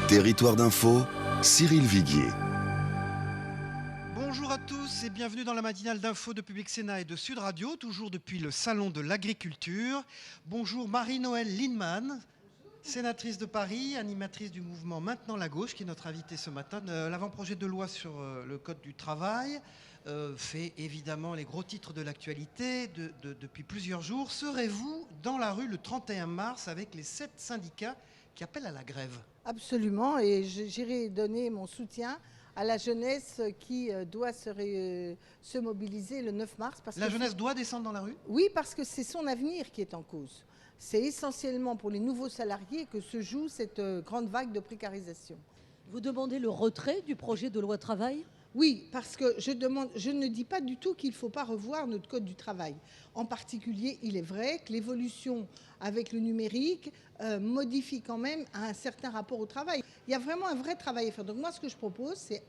Territoire d'info, Cyril Viguier. Bonjour à tous et bienvenue dans la matinale d'info de Public Sénat et de Sud Radio, toujours depuis le Salon de l'Agriculture. Bonjour Marie-Noëlle Lienemann, sénatrice de Paris, animatrice du mouvement Maintenant la Gauche, qui est notre invitée ce matin. L'avant-projet de loi sur le Code du travail fait évidemment les gros titres de l'actualité depuis plusieurs jours. Serez-vous dans la rue le 31 mars avec les 7 syndicats qui appellent à la grève? Absolument, et j'irai donner mon soutien à la jeunesse qui doit se mobiliser le 9 mars. La jeunesse doit descendre dans la rue? Oui, parce que c'est son avenir qui est en cause. C'est essentiellement pour les nouveaux salariés que se joue cette grande vague de précarisation. Vous demandez le retrait du projet de loi travail ? Oui, parce que je ne dis pas du tout qu'il ne faut pas revoir notre code du travail. En particulier, il est vrai que l'évolution avec le numérique modifie quand même un certain rapport au travail. Il y a vraiment un vrai travail à faire. Donc moi, ce que je propose, c'est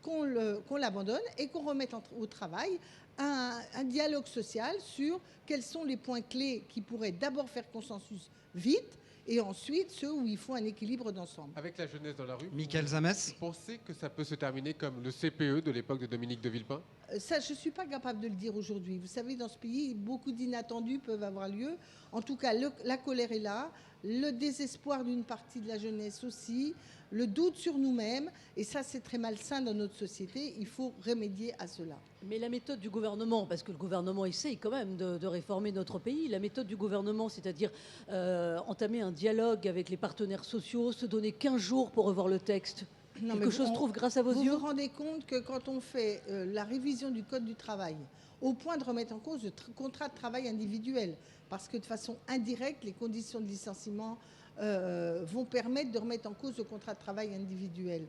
qu'on l'abandonne et qu'on remette au travail un dialogue social sur quels sont les points clés qui pourraient d'abord faire consensus vite, et ensuite ceux où il faut un équilibre d'ensemble. Avec la jeunesse dans la rue, Michael Zames. vous pensez que ça peut se terminer comme le CPE de l'époque de Dominique de Villepin? Ça, je ne suis pas capable de le dire aujourd'hui. Vous savez, dans ce pays, beaucoup d'inattendus peuvent avoir lieu. En tout cas, la colère est là, le désespoir d'une partie de la jeunesse aussi, le doute sur nous-mêmes. Et ça, c'est très malsain dans notre société. Il faut remédier à cela. Mais la méthode du gouvernement, parce que le gouvernement essaye quand même de réformer notre pays, la méthode du gouvernement, c'est-à-dire entamer un dialogue avec les partenaires sociaux, se donner 15 jours pour revoir le texte. Non, Quelque chose trouve grâce à vos yeux? Vous vous rendez compte que quand on fait la révision du Code du travail, au point de remettre en cause le contrat de travail individuel, parce que de façon indirecte, les conditions de licenciement vont permettre de remettre en cause le contrat de travail individuel.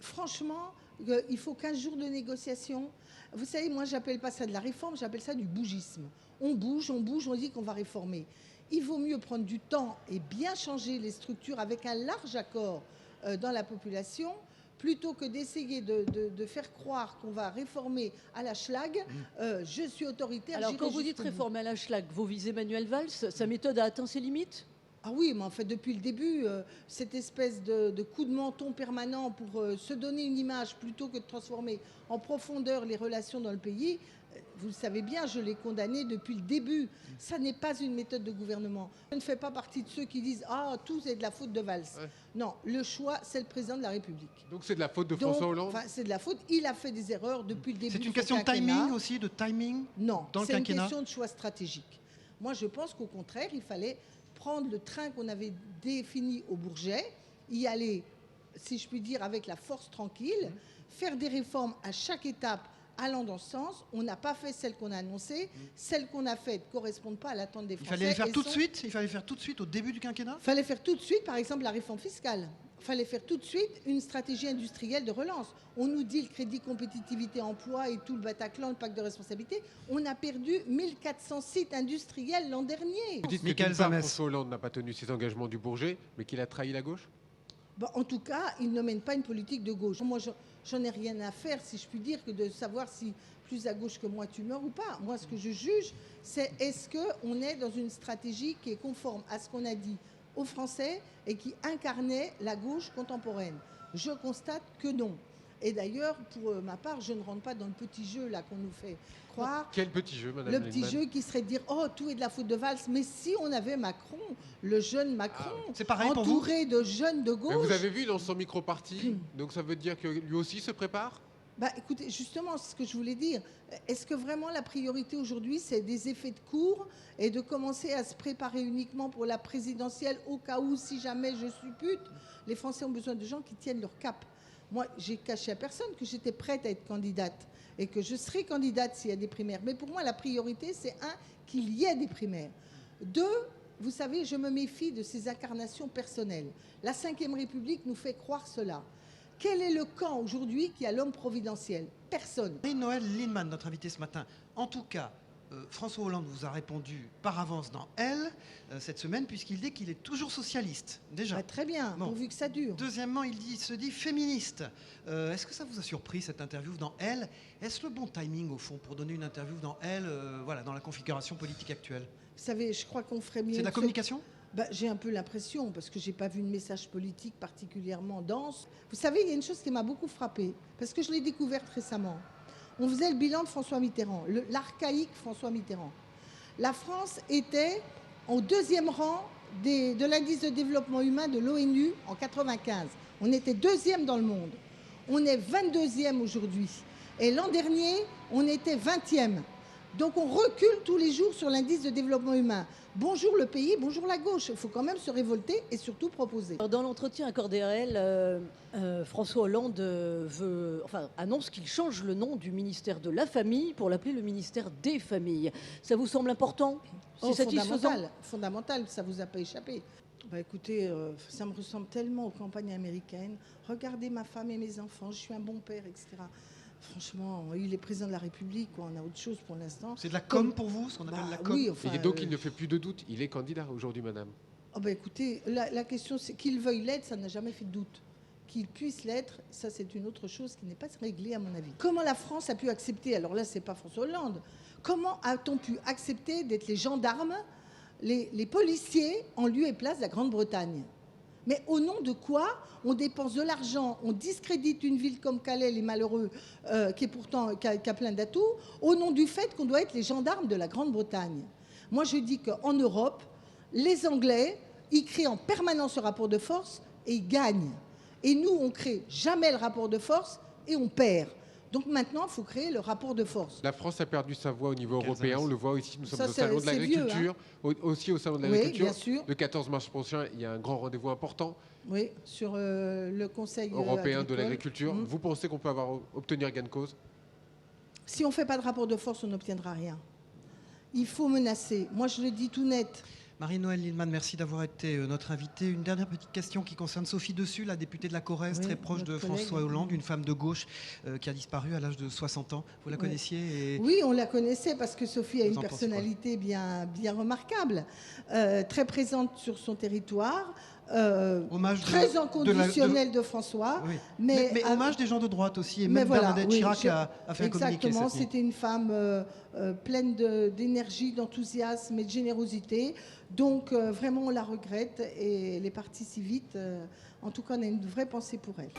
Franchement, il faut 15 jours de négociation. Vous savez, moi, j'appelle pas ça de la réforme, j'appelle ça du bougisme. On bouge, on dit qu'on va réformer. Il vaut mieux prendre du temps et bien changer les structures avec un large accord dans la population, plutôt que d'essayer de faire croire qu'on va réformer à la schlag. Je suis autoritaire. Alors quand vous dites réformer à la schlag, vous visez Manuel Valls, sa méthode a atteint ses limites? Ah oui, mais en fait, depuis le début, cette espèce de coup de menton permanent pour se donner une image plutôt que de transformer en profondeur les relations dans le pays, vous le savez bien, je l'ai condamné depuis le début. Ça n'est pas une méthode de gouvernement. Je ne fais pas partie de ceux qui disent « Ah, tout est de la faute de Valls ». Non, le choix, c'est le président de la République. Donc c'est de la faute de François Hollande? C'est de la faute. Il a fait des erreurs depuis le début. C'est une question de timing aussi, de timing? Non, dans le c'est une quinquennat? question de choix stratégique. Moi, je pense qu'au contraire, il fallait prendre le train qu'on avait défini au Bourget, y aller, si je puis dire, avec la force tranquille, faire des réformes à chaque étape allant dans ce sens. On n'a pas fait celles qu'on a annoncées. Celles qu'on a faites ne correspondent pas à l'attente des Français. Il fallait les faire tout de suite? Il fallait faire tout de suite au début du quinquennat? Il fallait faire tout de suite, par exemple, la réforme fiscale. Il fallait faire tout de suite une stratégie industrielle de relance. On nous dit le crédit compétitivité emploi et tout le Bataclan, le pacte de responsabilité. On a perdu 1400 sites industriels l'an dernier. Vous dites Michael que Zames. François Hollande n'a pas tenu ses engagements du Bourget, mais qu'il a trahi la gauche? En tout cas, il ne mène pas une politique de gauche. Moi, j'en ai rien à faire, si je puis dire, que de savoir si plus à gauche que moi tu meurs ou pas. Moi, ce que je juge, c'est est-ce qu'on est dans une stratégie qui est conforme à ce qu'on a dit aux Français et qui incarnait la gauche contemporaine. Je constate que non. Et d'ailleurs, pour ma part, je ne rentre pas dans le petit jeu là qu'on nous fait croire. Quel petit jeu, madame Le petit Lienemann? jeu qui serait de dire « Oh, tout est de la faute de Valls ». Mais si on avait Macron, le jeune Macron, C'est pareil pour vous? entouré de jeunes de gauche... Mais vous avez vu, dans son micro-parti, donc ça veut dire que lui aussi se prépare? Écoutez, justement, c'est ce que je voulais dire. Est-ce que vraiment la priorité aujourd'hui, c'est des effets de cours et de commencer à se préparer uniquement pour la présidentielle au cas où, si jamais je suppute? Les Français ont besoin de gens qui tiennent leur cap. Moi, j'ai caché à personne que j'étais prête à être candidate et que je serai candidate s'il y a des primaires. Mais pour moi, la priorité, c'est qu'il y ait des primaires. Deux, vous savez, je me méfie de ces incarnations personnelles. La Ve République nous fait croire cela. Quel est le camp aujourd'hui qui a l'homme providentiel? Personne. Marie-Noëlle Lienemann, notre invitée ce matin. En tout cas, François Hollande vous a répondu par avance dans Elle cette semaine, puisqu'il dit qu'il est toujours socialiste, déjà. Très bien, Bon. pourvu que ça dure. Deuxièmement, il se dit féministe. Est-ce que ça vous a surpris, cette interview dans Elle? Est-ce le bon timing, au fond, pour donner une interview dans Elle, voilà, dans la configuration politique actuelle? Vous savez, je crois qu'on ferait mieux... C'est de la communication? J'ai un peu l'impression, parce que je n'ai pas vu de message politique particulièrement dense. Vous savez, il y a une chose qui m'a beaucoup frappée, parce que je l'ai découverte récemment. On faisait le bilan de François Mitterrand, l'archaïque François Mitterrand. La France était au 2e rang de l'indice de développement humain de l'ONU en 1995. On était 2e dans le monde. On est 22e aujourd'hui. Et l'an dernier, on était 20e. Donc on recule tous les jours sur l'indice de développement humain. Bonjour le pays, bonjour la gauche. Il faut quand même se révolter et surtout proposer. Alors, dans l'entretien accordé à elle, François Hollande annonce qu'il change le nom du ministère de la Famille pour l'appeler le ministère des Familles. Ça vous semble important? C'est satisfaisant? Fondamental, ça ne vous a pas échappé. Écoutez, ça me ressemble tellement aux campagnes américaines. Regardez ma femme et mes enfants, je suis un bon père, etc. Franchement, il est président de la République, quoi. On a autre chose pour l'instant. C'est de la com pour vous, ce qu'on appelle la com? Oui, Et donc il ne fait plus de doute, il est candidat aujourd'hui, madame. Écoutez, la question, c'est qu'il veuille l'être, ça n'a jamais fait de doute. Qu'il puisse l'être, ça c'est une autre chose qui n'est pas réglée à mon avis. Comment la France a pu accepter, alors là c'est pas François Hollande, comment a-t-on pu accepter d'être les gendarmes, les policiers en lieu et place de la Grande-Bretagne? Mais au nom de quoi on dépense de l'argent, on discrédite une ville comme Calais, les malheureux, qui a plein d'atouts, au nom du fait qu'on doit être les gendarmes de la Grande-Bretagne? Moi, je dis qu'en Europe, les Anglais, ils créent en permanence ce rapport de force et ils gagnent. Et nous, on ne crée jamais le rapport de force et on perd. Donc maintenant, il faut créer le rapport de force. La France a perdu sa voix au niveau européen, on le voit ici, nous sommes Ça, au Salon de l'Agriculture, aussi au Salon de l'Agriculture. Bien sûr. Le 14 mars prochain, il y a un grand rendez-vous important. Oui, sur le Conseil européen de agricole. l'Agriculture. Vous pensez qu'on peut obtenir gain de cause? Si on ne fait pas de rapport de force, on n'obtiendra rien. Il faut menacer. Moi, je le dis tout net. Marie-Noëlle Lienemann, merci d'avoir été notre invitée. Une dernière petite question qui concerne Sophie Dessus, la députée de la Corrèze, très proche de François Hollande, une femme de gauche qui a disparu à l'âge de 60 ans. Vous la connaissiez Oui, on la connaissait parce que Sophie a une personnalité bien remarquable, très présente sur son territoire. Très inconditionnel de François. Oui. Mais hommage des gens de droite aussi. Et même Bernadette Chirac a fait un communiqué. Exactement, c'était une femme pleine d'énergie, d'enthousiasme et de générosité. Donc vraiment, on la regrette. Et les partis civiques, en tout cas, on a une vraie pensée pour elle.